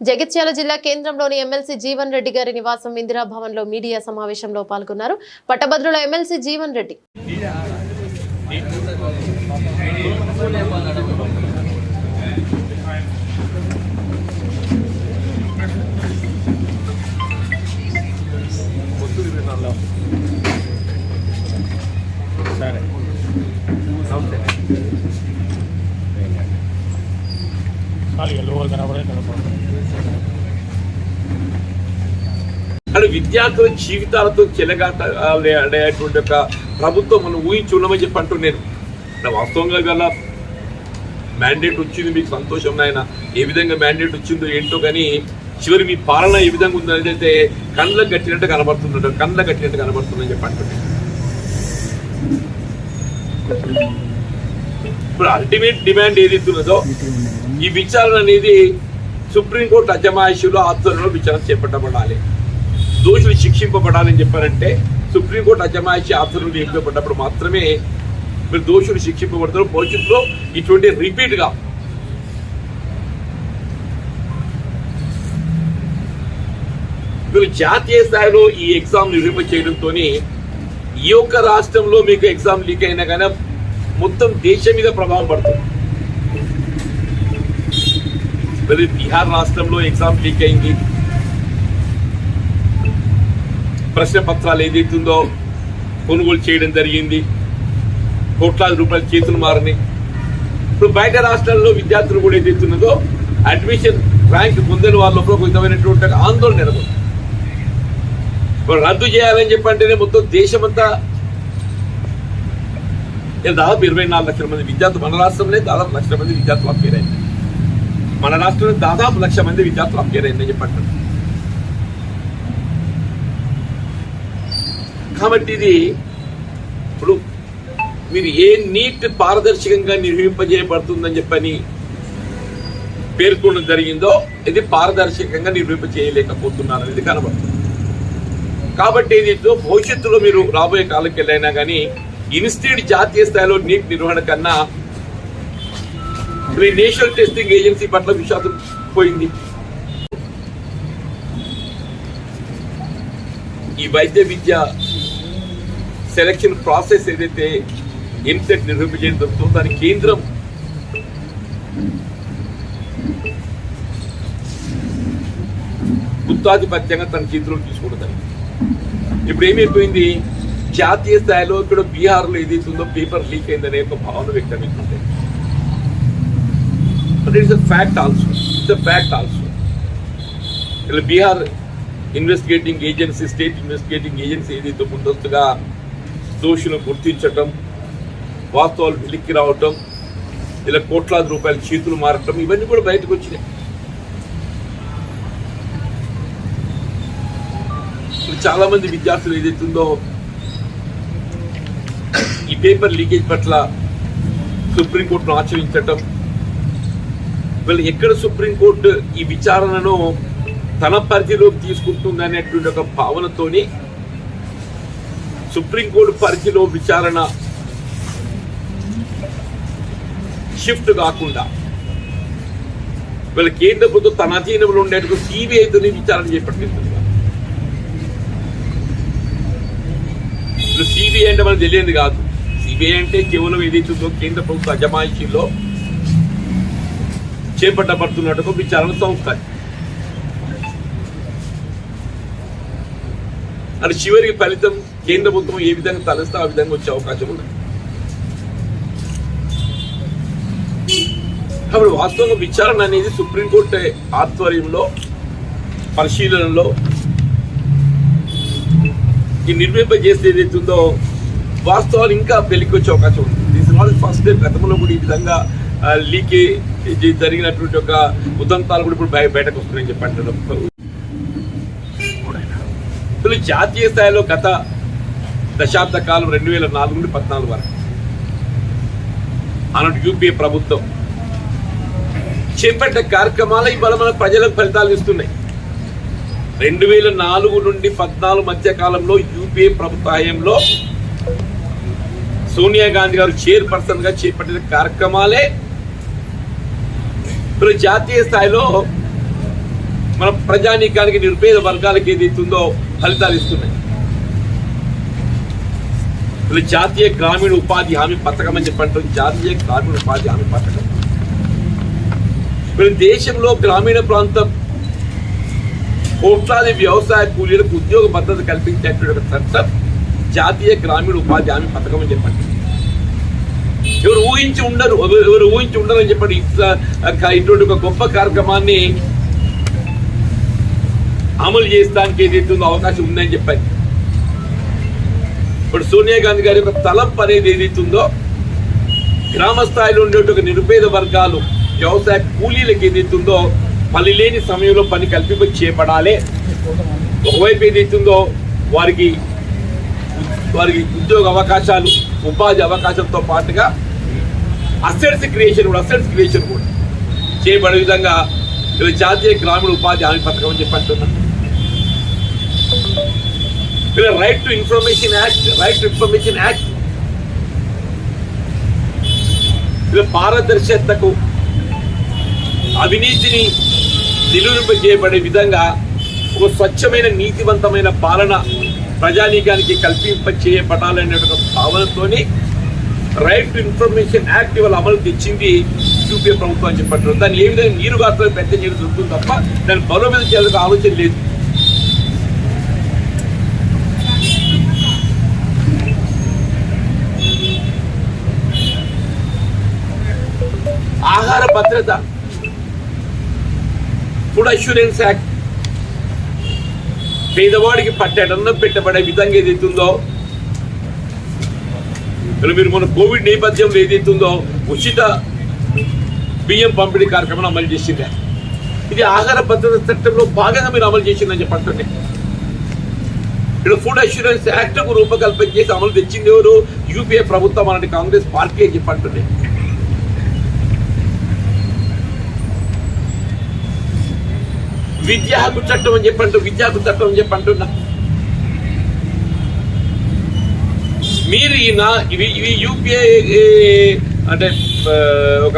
జగిత్యాల జిల్లా కేంద్రంలోని ఎమ్మెల్సీ జీవన్ రెడ్డి గారి నివాసం ఇందిరా భవన్ లో మీడియా సమావేశంలో పాల్గొన్నారు. పట్టభద్రుల ఎమ్మెల్సీ జీవన్ రెడ్డి అంటే విద్యార్థుల జీవితాలతో చెలగాటనేటువంటి ఒక ప్రభుత్వం మనం ఊహించి ఉండమని చెప్పి అంటున్నాను. వాస్తవంగా గల మ్యాండేట్ వచ్చింది, మీకు సంతోషం నాయన. ఏ విధంగా మ్యాండేట్ వచ్చిందో ఏంటో కానీ చివరి మీ పాలన ఏ విధంగా ఉందని అయితే కళ్ళకు కట్టినట్టు కనబడుతుందని చెప్పి అంటున్నాను. ఇప్పుడు అల్టిమేట్ డిమాండ్ ఏదైతే ఉన్నదో ఈ విచారణ అనేది సుప్రీంకోర్టు అజమాయిషీలో ఆధ్వర్యంలో విచారణ చేపట్టబడాలి, దోషులు శిక్షింపబడాలని చెప్పారంటే సుప్రీంకోర్టు అజమాయిషీ ఆధ్వర్యంలో ఎంపికపడ్డప్పుడు మాత్రమే మీరు దోషులు శిక్షింపబడతారు. భవిష్యత్తులో ఇటువంటి రిపీట్గా మీరు జాతీయ స్థాయిలో ఈ ఎగ్జామ్ నిర్వహింప చేయడంతో ఈ ఒక్క రాష్ట్రంలో మీకు ఎగ్జామ్ లీక్ అయినా కానీ మొత్తం దేశం మీద ప్రభావం పడుతుంది. మరి బీహార్ రాష్ట్రంలో ఎగ్జామ్ లీక్ అయింది, ప్రశ్న పత్రాలు ఏదైతుందో కొనుగోలు చేయడం జరిగింది, కోట్లాది రూపాయల చేతులు మారినాయి. ఇప్పుడు బయట రాష్ట్రాల్లో విద్యార్థులు కూడా ఏదైతున్నదో అడ్మిషన్ ర్యాంక్ పొందని వాళ్ళ లోపల విధమైనటువంటి ఆందోళన నెలకొంది. రద్దు చేయాలని చెప్పంటేనే మొత్తం దేశమంతా దాదాపు 24 లక్షల మంది విద్యార్థులు, మన రాష్ట్రంలో దాదాపు 1 లక్ష మంది విద్యార్థులు అప్పేర్ అయింది, మన రాష్ట్రంలో దాదాపు 1 లక్ష మంది విద్యార్థులు అప్పేర్ అయిందని చెప్పంటారు. కాబట్టి ఇది ఇప్పుడు మీరు ఏ నీట్ పారదర్శకంగా నిర్వహింపజేయబడుతుందని చెప్పని పేర్కొనడం జరిగిందో ఇది పారదర్శకంగా నిర్వహింపజేయలేకపోతున్నారు అనేది కనబడుతుంది. కాబట్టి ఏదైతే భవిష్యత్తులో మీరు రాబోయే కాలంకి వెళ్ళైనా కానీ ఇన్స్టిట్యూట్ జాతీయ స్థాయిలో నీట్ నిర్వహణ కన్నా నేషనల్ టెస్టింగ్ ఏజెన్సీ పట్ల విశ్వాసం పోయింది. ఈ వైద్య విద్య సెలక్షన్ ప్రాసెస్ ఏదైతే ఎంసెట్ నిర్వహించడం జరుగుతుందో దాని కేంద్రం గుత్తాధిపత్యంగా తన చేతిలో తీసుకోవడం. ఇప్పుడు ఏమైపోయింది, జాతీయ స్థాయిలో ఇక్కడ బీహార్లో ఏదైతుందో పేపర్ లీక్ అయిందనే ఒక భావన వ్యక్తమవుతుంది. ఫ్యాక్ట్ ఆల్సో ఇక్కడ Bihar investigating agency, state investigating agency ఏదైతే ముందస్తుగా దోషులను గుర్తించటం, వాస్తవాలు వెలిక్కి రావటం, ఇలా కోట్లాది రూపాయల చేతులు మారటం, ఇవన్నీ కూడా బయటకు వచ్చినాయి. చాలా మంది విద్యార్థులు ఏదైతుందో ఈ పేపర్ లీకేజ్ పట్ల సుప్రీంకోర్టును ఆచరించటం, వీళ్ళు ఎక్కడ సుప్రీంకోర్టు ఈ విచారణను తన పరిధిలోకి తీసుకుంటుంది అనేటువంటి ఒక భావనతోని సుప్రీంకోర్టు పరిధిలో విచారణ షిఫ్ట్ కాకుండా వీళ్ళ కేంద్ర ప్రభుత్వం తన అధీనంలో ఉండేటువంటి సిబిఐతోనే విచారణ చేపట్టింది. సిబిఐ అంటే మనకు తెలియదు కాదు, సిబిఐ అంటే కేవలం ఏదైతుందో కేంద్ర ప్రభుత్వ అజమాయిషీలో చేపట్టబడుతున్నట్టు విచారణ సంస్థ. అది చివరికి ఫలితం కేంద్ర ప్రభుత్వం ఏ విధంగా తలస్తే ఆ విధంగా వచ్చే అవకాశం ఉంది. కాబట్టి వాస్తవంగా విచారణ అనేది సుప్రీంకోర్టు ఆధ్వర్యంలో పరిశీలనలో ఈ నిర్వహింపజేస్తే ఏదైతుందో వాస్తవాలు ఇంకా వెలికి వచ్చే అవకాశం ఉంది. This is not first day. గతంలో కూడా ఈ విధంగా లీకేజ్ జరిగినటువంటి ఒక ఉదంతాలు కూడా ఇప్పుడు బయటకు వస్తున్నాయని చెప్పి అంటున్నాం. జాతీయ స్థాయిలో గత దశాబ్ద కాలం 2004 నుండి 2014 వరకు ఆనాడు యూపీఏ ప్రభుత్వం చేపట్టే కార్యక్రమాలు ఇవాళ మన ప్రజలకు ఫలితాలు ఇస్తున్నాయి. 2004 నుండి 2014 మధ్య కాలంలో యూపీఏ ప్రభుత్వ హయాంలో సోనియా గాంధీ గారు చైర్పర్సన్ గా చేపట్టిన కార్యక్రమాలే జాతీయ స్థాయిలో మన ప్రజానీకానికి నిరుపేద వర్గాలకు ఏదైతుందో ఫలితాలు ఇస్తున్నాయి. వీళ్ళు జాతీయ గ్రామీణ ఉపాధి హామీ పథకం అని చెప్పంటారు. జాతీయ గ్రామీణ ఉపాధి హామీ పథకం వీళ్ళు దేశంలో గ్రామీణ ప్రాంతం కోట్లాది వ్యవసాయ కూలీలకు ఉద్యోగ భద్రత కల్పించేటువంటి ఒక చట్టం జాతీయ గ్రామీణ ఉపాధి హామీ పథకం అని చెప్పండి. ఎవరు ఊహించి ఉండరు అని చెప్పండి. ఇటువంటి ఒక గొప్ప కార్యక్రమాన్ని అమలు చేస్తానికి ఏదైతుందో అవకాశం ఉందని చెప్పారు. ఇప్పుడు సోనియా గాంధీ గారి యొక్క తలంపు అనేది ఏదైతుందో గ్రామ స్థాయిలో ఉండే ఒక నిరుపేద వర్గాలు వ్యవసాయ కూలీలకు ఏదైతుందో పని లేని సమయంలో పని కల్పింపచేయబడాలి. ఒకవైపు ఏదైతుందో వారికి ఉద్యోగ అవకాశాలు ఉపాధి అవకాశాలతో పాటుగా అసెట్స్ క్రియేషన్ కూడా చేయబడే విధంగా జాతీయ గ్రామీణ ఉపాధి హామీ పథకం అని చెప్పంటున్నాను. రైట్ టు ఇన్ఫర్మేషన్ యాక్ట్ పారదర్శకతకు అవినీతిని నిలువరింపజేయబడే విధంగా ఒక స్వచ్ఛమైన నీతివంతమైన పాలన ప్రజానీకానికి కల్పింపచేయబడాలనే ఒక భావనతోని రైట్ టు ఇన్ఫర్మేషన్ యాక్ట్ ఇవాళ అమలు తెచ్చింది యూపీఏ ప్రభుత్వం అని చెప్పంటారు. దాన్ని ఏ విధంగా నీరు గారుతో పెద్ద నీరు దొరుకుతుంది తప్ప దాన్ని బలోపేతం చేయాల్సిన ఆలోచన లేదు. ఆహార భద్రత ఫుడ్ అష్యూరెన్స్ యాక్ట్ పేదవాడికి పట్టెడన్నం పెట్టబడే విధంగా ఏదైతుందో మీరు మన కోవిడ్ నేపథ్యంలో ఏదైతుందో ఉచిత బియ్యం పంపిణీ కార్యక్రమం అమలు చేసిందే. ఇది ఆహార భద్రత చట్టంలో భాగంగా మీరు అమలు చేసిందని చెప్పండి. ఇక్కడ ఫుడ్ అష్యూరెన్స్ యాక్ట్ కు రూపకల్పన చేసి అమలు తెచ్చింది ఎవరు? యూపీఏ ప్రభుత్వం అలాంటి కాంగ్రెస్ పార్టీ అని చెప్పండి. విద్యా హక్కు చట్టం అని చెప్పంటున్నా. మీరు ఇవి యూపీఏ అంటే ఒక